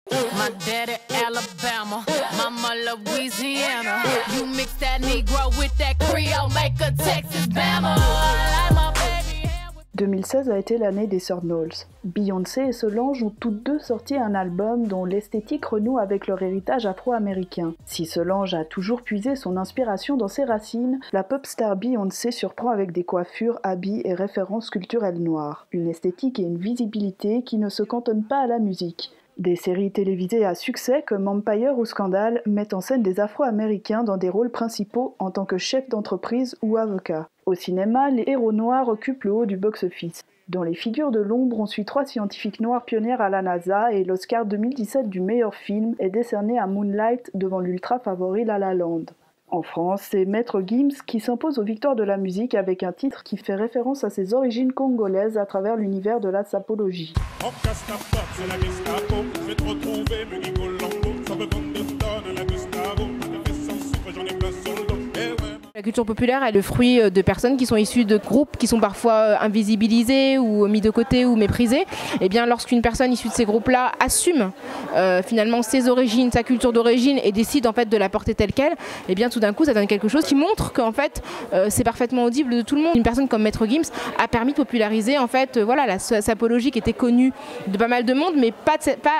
My daddy Alabama, mama Louisiana. You mix that Negro with that Creole, make a Texas Bama. I like my baby hair with... 2016 a été l'année des sœurs Knowles. Beyoncé et Solange ont toutes deux sorti un album dont l'esthétique renoue avec leur héritage afro-américain. Si Solange a toujours puisé son inspiration dans ses racines, la pop star Beyoncé surprend avec des coiffures, habits et références culturelles noires. Une esthétique et une visibilité qui ne se cantonnent pas à la musique. Des séries télévisées à succès comme Empire ou Scandal mettent en scène des Afro-Américains dans des rôles principaux en tant que chefs d'entreprise ou avocats. Au cinéma, les héros noirs occupent le haut du box-office. Dans les figures de l'ombre, on suit 3 scientifiques noirs pionnières à la NASA et l'Oscar 2017 du meilleur film est décerné à Moonlight devant l'ultra favori La La Land. En France, c'est Maître Gims qui s'impose aux victoires de la musique avec un titre qui fait référence à ses origines congolaises à travers l'univers de la sapologie. La culture populaire est le fruit de personnes qui sont issues de groupes qui sont parfois invisibilisés ou mis de côté ou méprisés. Et bien lorsqu'une personne issue de ces groupes-là assume finalement ses origines, sa culture d'origine et décide en fait de la porter telle qu'elle, et bien tout d'un coup ça donne quelque chose qui montre qu'en fait c'est parfaitement audible de tout le monde. Une personne comme Maître Gims a permis de populariser en fait voilà la sapologie qui était connue de pas mal de monde, mais pas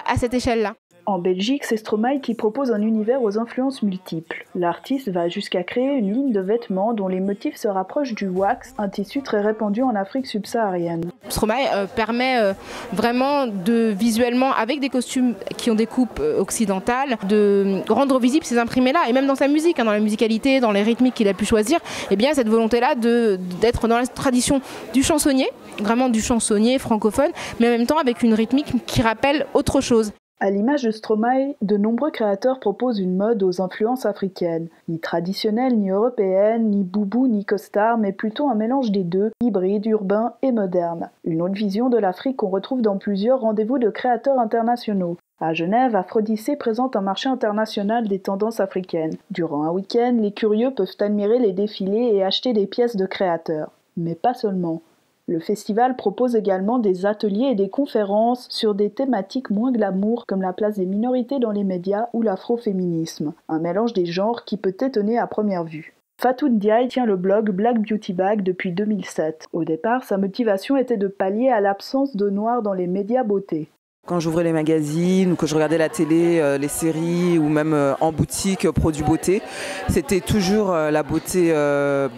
à cette échelle-là. En Belgique, c'est Stromae qui propose un univers aux influences multiples. L'artiste va jusqu'à créer une ligne de vêtements dont les motifs se rapprochent du wax, un tissu très répandu en Afrique subsaharienne. Stromae permet vraiment de visuellement, avec des costumes qui ont des coupes occidentales, de rendre visibles ces imprimés-là, et même dans sa musique, dans la musicalité, dans les rythmiques qu'il a pu choisir, et bien cette volonté-là d'être dans la tradition du chansonnier, vraiment du chansonnier francophone, mais en même temps avec une rythmique qui rappelle autre chose. À l'image de Stromae, de nombreux créateurs proposent une mode aux influences africaines. Ni traditionnelle, ni européenne, ni boubou, ni costard, mais plutôt un mélange des deux, hybride, urbain et moderne. Une autre vision de l'Afrique qu'on retrouve dans plusieurs rendez-vous de créateurs internationaux. À Genève, Aphrodisée présente un marché international des tendances africaines. Durant un week-end, les curieux peuvent admirer les défilés et acheter des pièces de créateurs. Mais pas seulement. Le festival propose également des ateliers et des conférences sur des thématiques moins glamour comme la place des minorités dans les médias ou l'afroféminisme, un mélange des genres qui peut étonner à première vue. Fatou Ndiaye tient le blog Black Beauty Bag depuis 2007. Au départ, sa motivation était de pallier à l'absence de noirs dans les médias beauté. Quand j'ouvrais les magazines ou que je regardais la télé, les séries ou même en boutique produits beauté, c'était toujours la beauté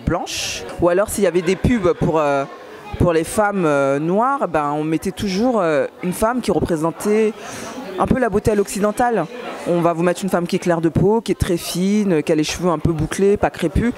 blanche. Ou alors s'il y avait des pubs pour les femmes noires, on mettait toujours une femme qui représentait un peu la beauté à l'occidentale. On va vous mettre une femme qui est claire de peau, qui est très fine, qui a les cheveux un peu bouclés, pas crépus.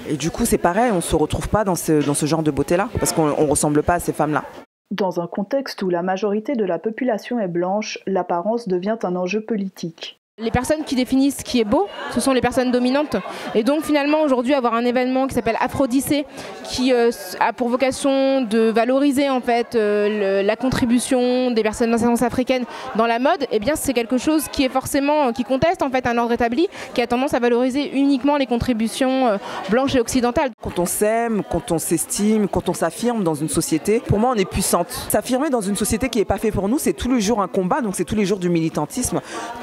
Et du coup c'est pareil, on ne se retrouve pas dans ce genre de beauté-là, parce qu'on ne ressemble pas à ces femmes-là. Dans un contexte où la majorité de la population est blanche, l'apparence devient un enjeu politique. Les personnes qui définissent ce qui est beau, ce sont les personnes dominantes. Et donc finalement aujourd'hui avoir un événement qui s'appelle Aphrodisée, qui a pour vocation de valoriser en fait la contribution des personnes d'ascendance africaine dans la mode, eh bien c'est quelque chose qui est forcément qui conteste en fait un ordre établi, qui a tendance à valoriser uniquement les contributions blanches et occidentales. Quand on s'aime, quand on s'estime, quand on s'affirme dans une société, pour moi on est puissante. S'affirmer dans une société qui n'est pas faite pour nous, c'est tous les jours un combat, donc c'est tous les jours du militantisme.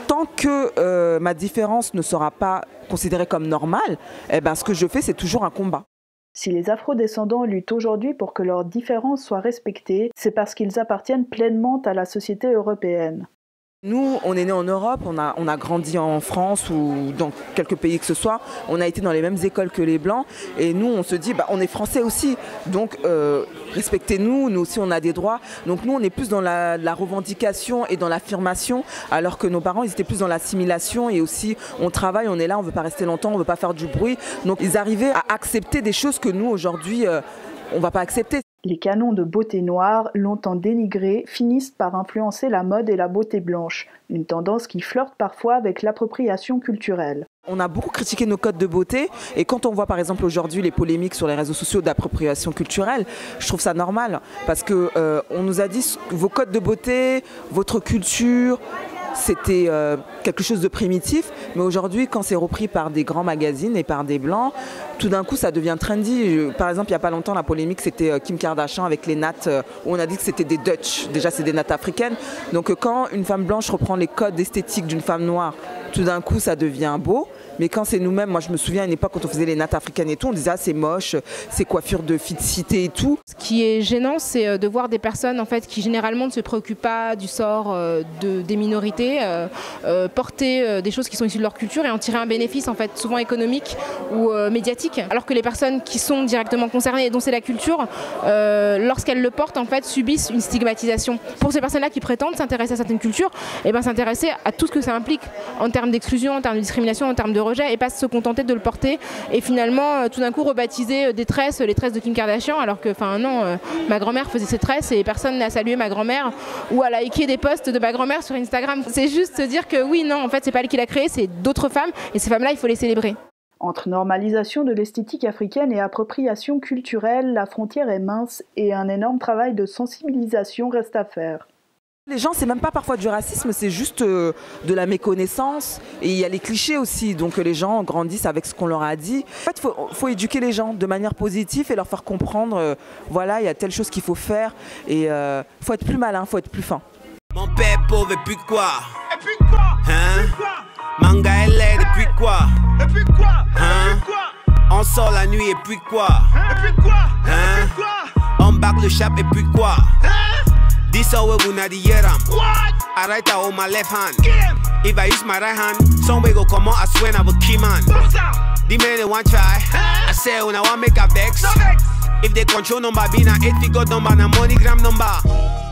Tant que ma différence ne sera pas considérée comme normale, ce que je fais, c'est toujours un combat. Si les afrodescendants luttent aujourd'hui pour que leurs différences soient respectées, c'est parce qu'ils appartiennent pleinement à la société européenne. Nous, on est nés en Europe, on a grandi en France ou dans quelques pays que ce soit. On a été dans les mêmes écoles que les Blancs. Et nous, on se dit, on est Français aussi. Donc, respectez-nous, nous aussi, on a des droits. Donc, nous, on est plus dans la revendication et dans l'affirmation, alors que nos parents, ils étaient plus dans l'assimilation. Et aussi, on travaille, on est là, on ne veut pas rester longtemps, on ne veut pas faire du bruit. Donc, ils arrivaient à accepter des choses que nous, aujourd'hui, on ne va pas accepter. Les canons de beauté noire, longtemps dénigrés, finissent par influencer la mode et la beauté blanche, une tendance qui flirte parfois avec l'appropriation culturelle. On a beaucoup critiqué nos codes de beauté et quand on voit par exemple aujourd'hui les polémiques sur les réseaux sociaux d'appropriation culturelle, je trouve ça normal parce que on nous a dit que vos codes de beauté, votre culture, c'était quelque chose de primitif, mais aujourd'hui quand c'est repris par des grands magazines et par des blancs, tout d'un coup ça devient trendy. Par exemple, il n'y a pas longtemps, la polémique c'était Kim Kardashian avec les nattes, où on a dit que c'était des Dutch. Déjà, c'est des nattes africaines. Donc quand une femme blanche reprend les codes esthétiques d'une femme noire, tout d'un coup ça devient beau. Mais quand c'est nous-mêmes, moi je me souviens à une époque quand on faisait les nattes africaines et tout, on disait ah c'est moche, c'est coiffure de fille de cité et tout. Ce qui est gênant, c'est de voir des personnes en fait qui généralement ne se préoccupent pas du sort des minorités, porter des choses qui sont issues de leur culture et en tirer un bénéfice en fait souvent économique ou médiatique. Alors que les personnes qui sont directement concernées et dont c'est la culture, lorsqu'elles le portent en fait subissent une stigmatisation. Pour ces personnes-là qui prétendent s'intéresser à certaines cultures, et ben s'intéresser à tout ce que ça implique en termes d'exclusion, en termes de discrimination, en termes de rejet, et pas se contenter de le porter et finalement tout d'un coup rebaptiser des tresses, les tresses de Kim Kardashian, alors que enfin non, ma grand-mère faisait ses tresses et personne n'a salué ma grand-mère ou a liké des posts de ma grand-mère sur Instagram. C'est juste se dire que oui, non, en fait c'est pas elle qui l'a créé, c'est d'autres femmes et ces femmes-là il faut les célébrer. Entre normalisation de l'esthétique africaine et appropriation culturelle, la frontière est mince et un énorme travail de sensibilisation reste à faire. Les gens, c'est même pas parfois du racisme, c'est juste de la méconnaissance. Et il y a les clichés aussi, donc les gens grandissent avec ce qu'on leur a dit. En fait, faut éduquer les gens de manière positive et leur faire comprendre, voilà, il y a telle chose qu'il faut faire. Et faut être plus malin, faut être plus fin. Mon père pauvre et puis quoi? Et puis quoi? Hein? Manga et lait et puis quoi? Et puis quoi? Hein? On sort la nuit et puis quoi? Et puis quoi? Hein? On bague le chap et puis quoi? This how we gonna the yeram. I write out on my left hand. If I use my right hand, some way go come out. I swear I will key man. The man they want try. I say when I want make a vex. If they control number, be na 8 figure number, na MoneyGram number.